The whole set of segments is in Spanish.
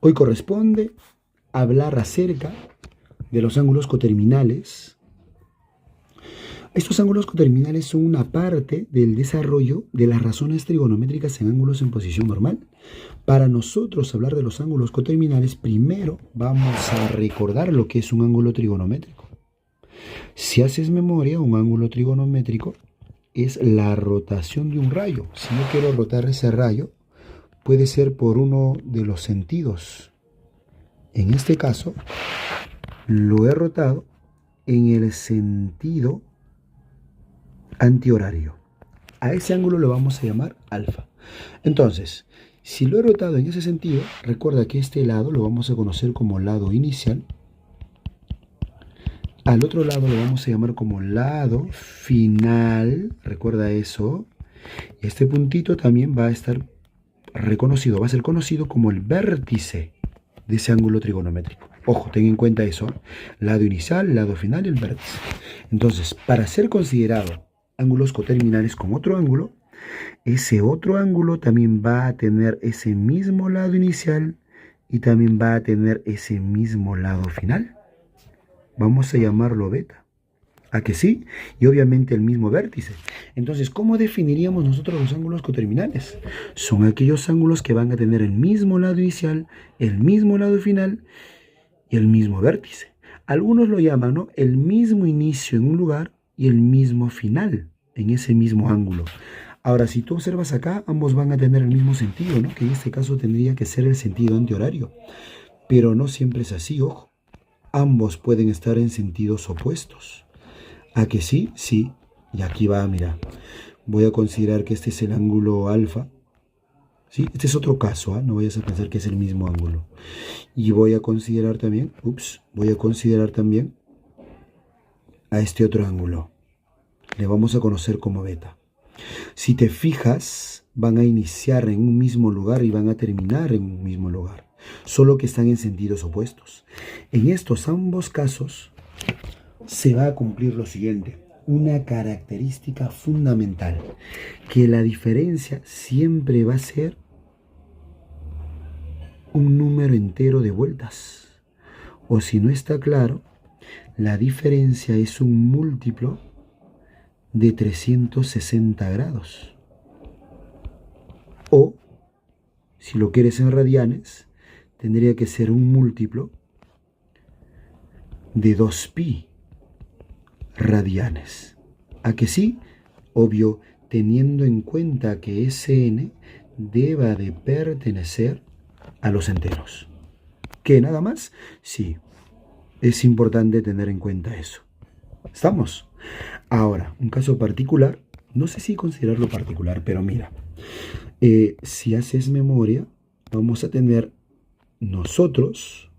Hoy corresponde hablar acerca de los ángulos coterminales. Estos ángulos coterminales son una parte del desarrollo de las razones trigonométricas en ángulos en posición normal. Para nosotros hablar de los ángulos coterminales, primero vamos a recordar lo que es un ángulo trigonométrico. Si haces memoria, un ángulo trigonométrico es la rotación de un rayo. Si yo quiero rotar ese rayo, puede ser por uno de los sentidos. En este caso, lo he rotado en el sentido antihorario. A ese ángulo lo vamos a llamar alfa. Entonces, si lo he rotado en ese sentido, recuerda que este lado lo vamos a conocer como lado inicial. Al otro lado lo vamos a llamar como lado final. Recuerda eso. Este puntito también va a estar reconocido, va a ser conocido como el vértice de ese ángulo trigonométrico. Ojo, ten en cuenta eso. Lado inicial, lado final y el vértice. Entonces, para ser considerado ángulos coterminales con otro ángulo, ese otro ángulo también va a tener ese mismo lado inicial y también va a tener ese mismo lado final. Vamos a llamarlo beta. ¿A que sí? Y obviamente el mismo vértice. Entonces, ¿cómo definiríamos nosotros los ángulos coterminales? Son aquellos ángulos que van a tener el mismo lado inicial, el mismo lado final y el mismo vértice. Algunos lo llaman, ¿no?, el mismo inicio en un lugar y el mismo final en ese mismo ángulo. Ahora, si tú observas acá, ambos van a tener el mismo sentido, ¿no?, que en este caso tendría que ser el sentido antihorario. Pero no siempre es así, ojo. Ambos pueden estar en sentidos opuestos. ¿A que sí? Sí. Y aquí va, mira. Voy a considerar que este es el ángulo alfa. ¿Sí? Este es otro caso, ¿eh? No vayas a pensar que es el mismo ángulo. Y voy a considerar también, a este otro ángulo. Le vamos a conocer como beta. Si te fijas, van a iniciar en un mismo lugar y van a terminar en un mismo lugar. Solo que están en sentidos opuestos. En estos ambos casos se va a cumplir lo siguiente, una característica fundamental, que la diferencia siempre va a ser un número entero de vueltas. O si no está claro, la diferencia es un múltiplo de 360 grados. O, si lo quieres en radianes, tendría que ser un múltiplo de 2pi radianes. ¿A que sí? Obvio, teniendo en cuenta que Sn deba de pertenecer a los enteros. ¿Qué, nada más? Sí, es importante tener en cuenta eso. ¿Estamos? Ahora, un caso particular, no sé si considerarlo particular, pero mira, si haces memoria, vamos a tener nosotros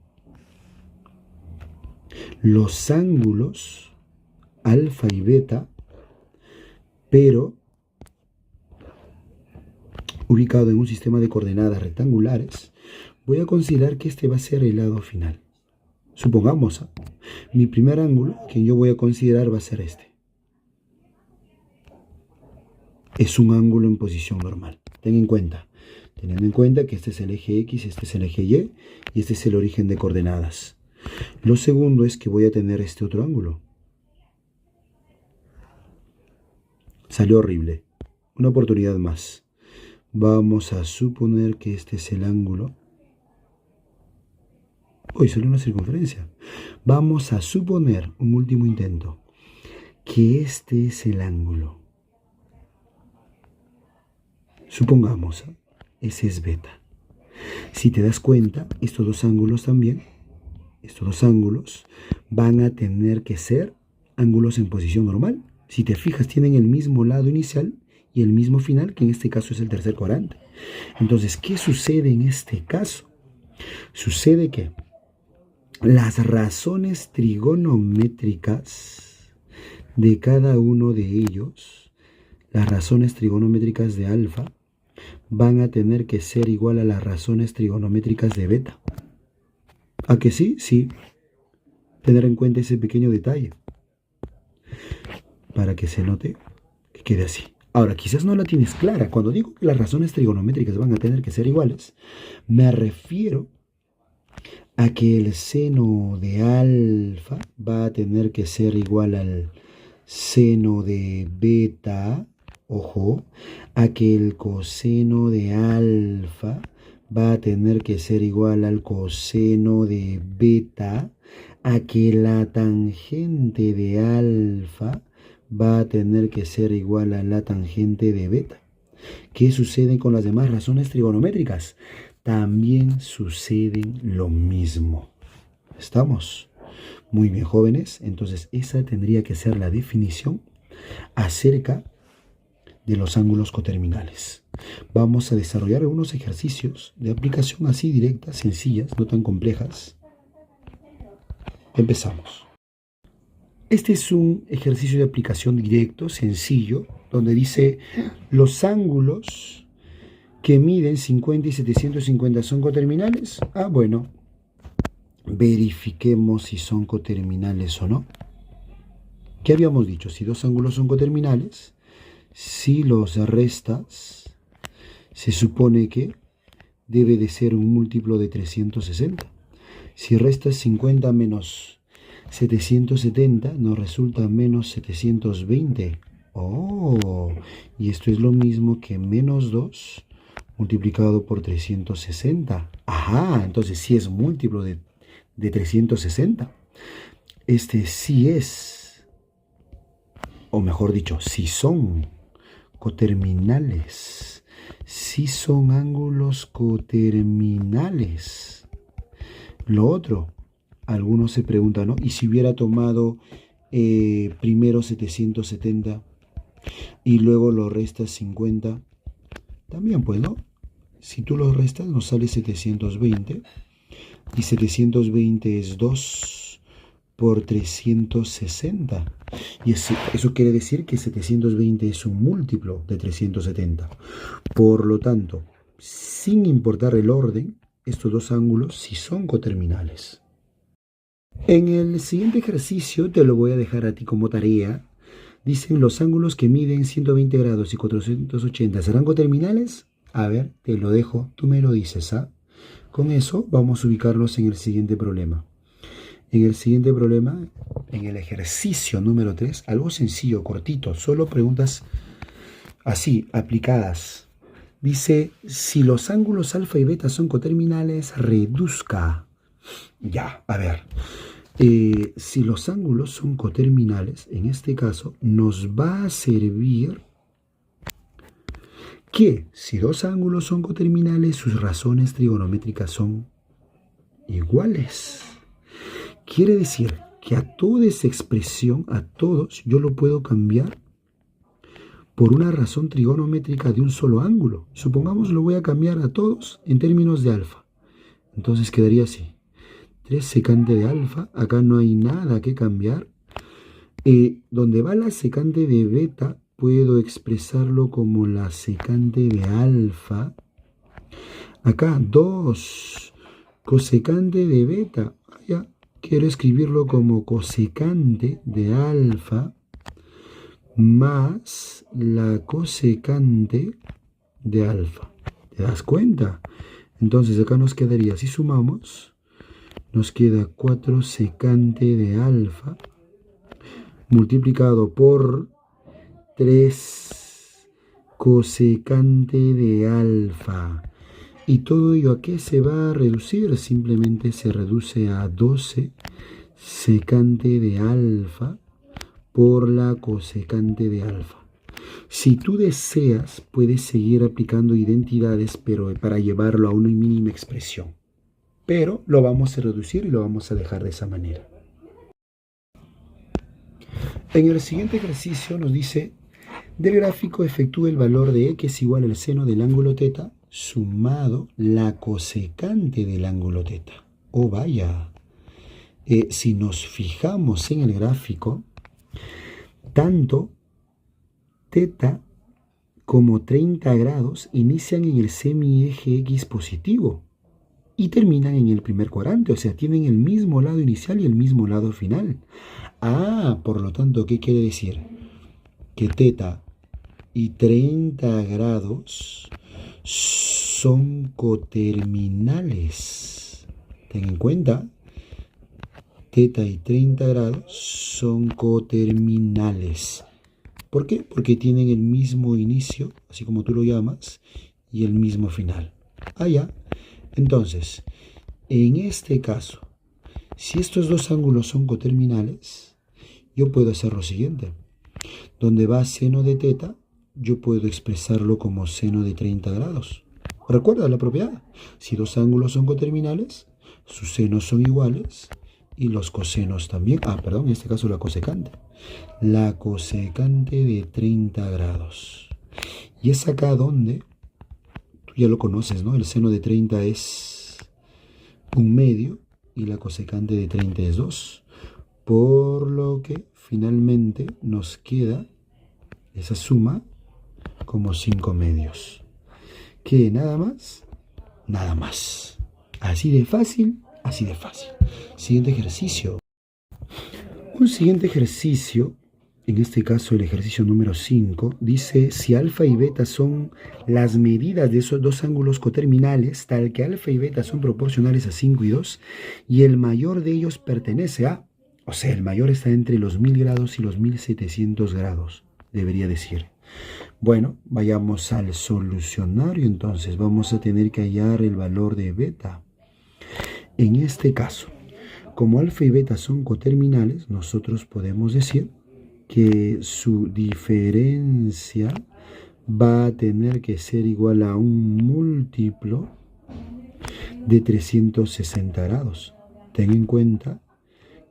los ángulos alfa y beta, pero ubicado en un sistema de coordenadas rectangulares. Voy a considerar que este va a ser el lado final. Supongamos, mi primer ángulo, que yo voy a considerar, va a ser este. Es un ángulo en posición normal. Teniendo en cuenta que este es el eje X, este es el eje Y, y este es el origen de coordenadas. Lo segundo es que voy a tener este otro ángulo. Salió horrible. Una oportunidad más. Vamos a suponer que este es el ángulo. Hoy salió una circunferencia. Vamos a suponer, un último intento, que este es el ángulo. Supongamos, ese es beta. Si te das cuenta, estos dos ángulos van a tener que ser ángulos en posición normal. Si te fijas, tienen el mismo lado inicial y el mismo final, que en este caso es el tercer cuadrante. Entonces, ¿qué sucede en este caso? Sucede que las razones trigonométricas de cada uno de ellos, las razones trigonométricas de alfa, van a tener que ser igual a las razones trigonométricas de beta. ¿A que sí? Sí. Tener en cuenta ese pequeño detalle para que se note que quede así. Ahora, quizás no la tienes clara. Cuando digo que las razones trigonométricas van a tener que ser iguales, me refiero a que el seno de alfa va a tener que ser igual al seno de beta, ojo, a que el coseno de alfa va a tener que ser igual al coseno de beta, a que la tangente de alfa va a tener que ser igual a la tangente de beta. ¿Qué sucede con las demás razones trigonométricas? También suceden lo mismo. ¿Estamos? Muy bien, jóvenes. Entonces, esa tendría que ser la definición acerca de los ángulos coterminales. Vamos a desarrollar algunos ejercicios de aplicación así directas, sencillas, no tan complejas. Empezamos. Este es un ejercicio de aplicación directo, sencillo, donde dice los ángulos que miden 50 y 750 son coterminales. Ah, bueno, verifiquemos si son coterminales o no. ¿Qué habíamos dicho? Si dos ángulos son coterminales, si los restas, se supone que debe de ser un múltiplo de 360. Si restas 50 menos 770, nos resulta menos 720. Oh, y esto es lo mismo que menos 2 multiplicado por 360. Ajá, entonces sí es múltiplo de 360. Este sí es, o mejor dicho, sí son coterminales. Sí son ángulos coterminales. Lo otro, algunos se preguntan, ¿no? ¿Y si hubiera tomado primero 770 y luego lo restas 50? También, pues, ¿no? Si tú lo restas, nos sale 720. Y 720 es 2 por 360. Y eso quiere decir que 720 es un múltiplo de 370. Por lo tanto, sin importar el orden, estos dos ángulos sí son coterminales. En el siguiente ejercicio te lo voy a dejar a ti como tarea. Dicen los ángulos que miden 120 grados y 480 serán coterminales. A ver, te lo dejo, tú me lo dices, ¿ah? Con eso vamos a ubicarlos en el siguiente problema. En el siguiente problema, en el ejercicio número 3, algo sencillo, cortito, solo preguntas así, aplicadas. Dice, si los ángulos alfa y beta son coterminales, reduzca. Ya, a ver. Si los ángulos son coterminales, en este caso, nos va a servir que si dos ángulos son coterminales, sus razones trigonométricas son iguales. Quiere decir que a toda esa expresión, a todos, yo lo puedo cambiar por una razón trigonométrica de un solo ángulo. Supongamos lo voy a cambiar a todos en términos de alfa. Entonces quedaría así. 3 secante de alfa, acá no hay nada que cambiar. Donde va la secante de beta, puedo expresarlo como la secante de alfa. Acá 2 cosecante de beta. Ya, quiero escribirlo como cosecante de alfa más la cosecante de alfa. ¿Te das cuenta? Entonces acá nos quedaría, si sumamos, nos queda 4 secante de alfa multiplicado por 3 cosecante de alfa. ¿Y todo ello a qué se va a reducir? Simplemente se reduce a 12 secante de alfa por la cosecante de alfa. Si tú deseas, puedes seguir aplicando identidades, pero para llevarlo a una mínima expresión. Pero lo vamos a reducir y lo vamos a dejar de esa manera. En el siguiente ejercicio nos dice, del gráfico efectúa el valor de x igual al seno del ángulo θ sumado la cosecante del ángulo θ. Oh, vaya. Si nos fijamos en el gráfico, tanto θ como 30 grados inician en el semieje X positivo y terminan en el primer cuadrante, o sea, tienen el mismo lado inicial y el mismo lado final. Ah, por lo tanto, ¿qué quiere decir? Que θ y 30 grados son coterminales. Ten en cuenta, teta y 30 grados son coterminales. ¿Por qué? Porque tienen el mismo inicio, así como tú lo llamas, y el mismo final. Ah, ya. Entonces, en este caso, si estos dos ángulos son coterminales, yo puedo hacer lo siguiente. Donde va seno de teta, yo puedo expresarlo como seno de 30 grados. Recuerda la propiedad. Si dos ángulos son coterminales, sus senos son iguales y los cosenos también. Ah, perdón, en este caso la cosecante. La cosecante de 30 grados. Y es acá donde, tú ya lo conoces, ¿no? El seno de 30 es 1/2 y la cosecante de 30 es 2. Por lo que finalmente nos queda esa suma como 5/2. ¿Qué? ¿Nada más? Nada más. Así de fácil, así de fácil. Siguiente ejercicio. Un siguiente ejercicio, en este caso el ejercicio número 5, dice si alfa y beta son las medidas de esos dos ángulos coterminales, tal que alfa y beta son proporcionales a 5 y 2, y el mayor de ellos pertenece a, o sea, el mayor está entre los 1000 grados y los 1700 grados, debería decir. Bueno, vayamos al solucionario, entonces vamos a tener que hallar el valor de beta. En este caso, como alfa y beta son coterminales, nosotros podemos decir que su diferencia va a tener que ser igual a un múltiplo de 360 grados. Ten en cuenta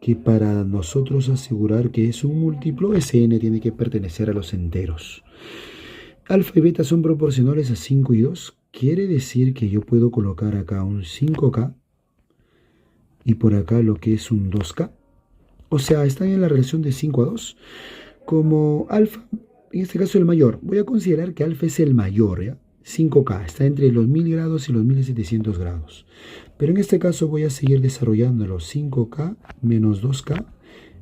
que para nosotros asegurar que es un múltiplo, ese n tiene que pertenecer a los enteros. Alfa y beta son proporcionales a 5 y 2. Quiere decir que yo puedo colocar acá un 5K y por acá lo que es un 2K. O sea, están en la relación de 5 a 2. Como alfa, en este caso el mayor, voy a considerar que alfa es el mayor, ¿ya? 5K, está entre los 1000 grados y los 1700 grados. Pero en este caso voy a seguir desarrollándolo. 5K menos 2K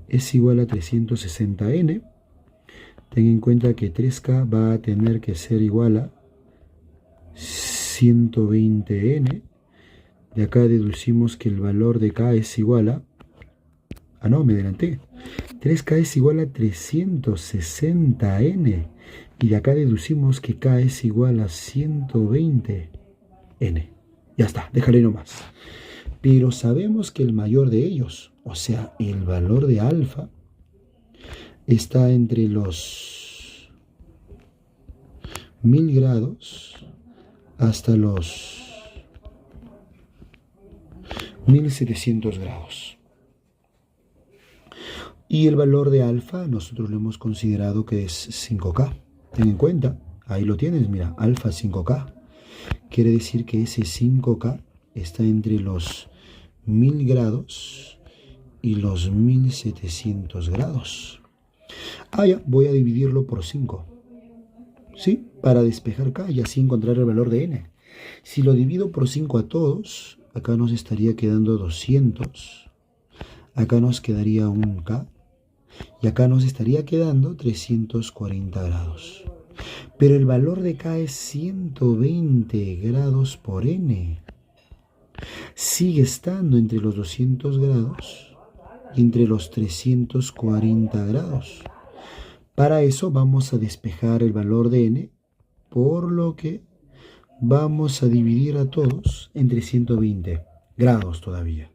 es igual a 360N. Ten en cuenta que 3K va a tener que ser igual a 120N. De acá deducimos que el valor de K es igual a... Ah, no, me adelanté. 3K es igual a 360N. Y de acá deducimos que K es igual a 120N. Ya está, déjale nomás. Pero sabemos que el mayor de ellos, o sea, el valor de alfa, está entre los 1000 grados hasta los 1700 grados. Y el valor de alfa nosotros lo hemos considerado que es 5K. Ten en cuenta, ahí lo tienes, mira, alfa 5K. Quiere decir que ese 5K está entre los 1000 grados y los 1700 grados. Ah, ya, voy a dividirlo por 5. ¿Sí? Para despejar K y así encontrar el valor de N. Si lo divido por 5 a todos, acá nos estaría quedando 200. Acá nos quedaría 1K. Y acá nos estaría quedando 340 grados. Pero el valor de K es 120 grados por N. Sigue estando entre los 200 grados y entre los 340 grados. Para eso vamos a despejar el valor de N, por lo que vamos a dividir a todos entre 120 grados todavía.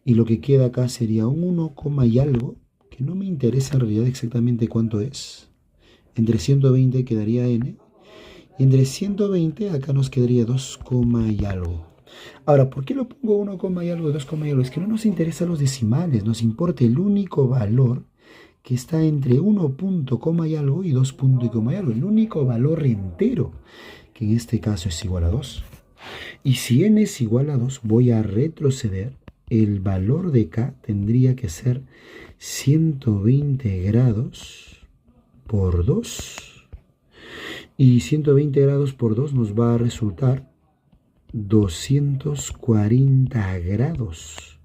Y lo que queda acá sería un 1, y algo, que no me interesa en realidad exactamente cuánto es. Entre 120 quedaría N. Y entre 120 acá nos quedaría 2, y algo. Ahora, ¿por qué lo pongo 1, y algo, 2, y algo? Es que no nos interesan los decimales. Nos importa el único valor que está entre 1 punto, y algo y 2 punto y algo. El único valor entero, que en este caso es igual a 2. Y si n es igual a 2, voy a retroceder. El valor de K tendría que ser 120 grados por 2. Y 120 grados por 2 nos va a resultar 240 grados.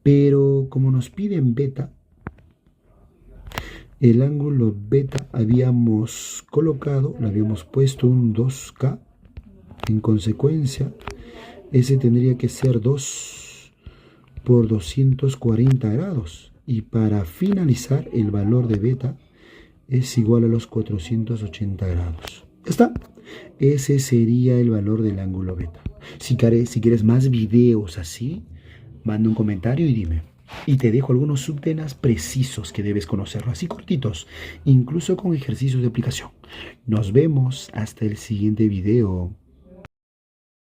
Pero como nos piden beta, el ángulo beta habíamos colocado, le habíamos puesto un 2K. En consecuencia, ese tendría que ser 2 por 240 grados. Y para finalizar, el valor de beta es igual a los 480 grados. ¿Ya está? Ese sería el valor del ángulo beta. Si quieres más videos así, manda un comentario y dime. Y te dejo algunos subtemas precisos que debes conocerlo, así cortitos, incluso con ejercicios de aplicación. Nos vemos hasta el siguiente video.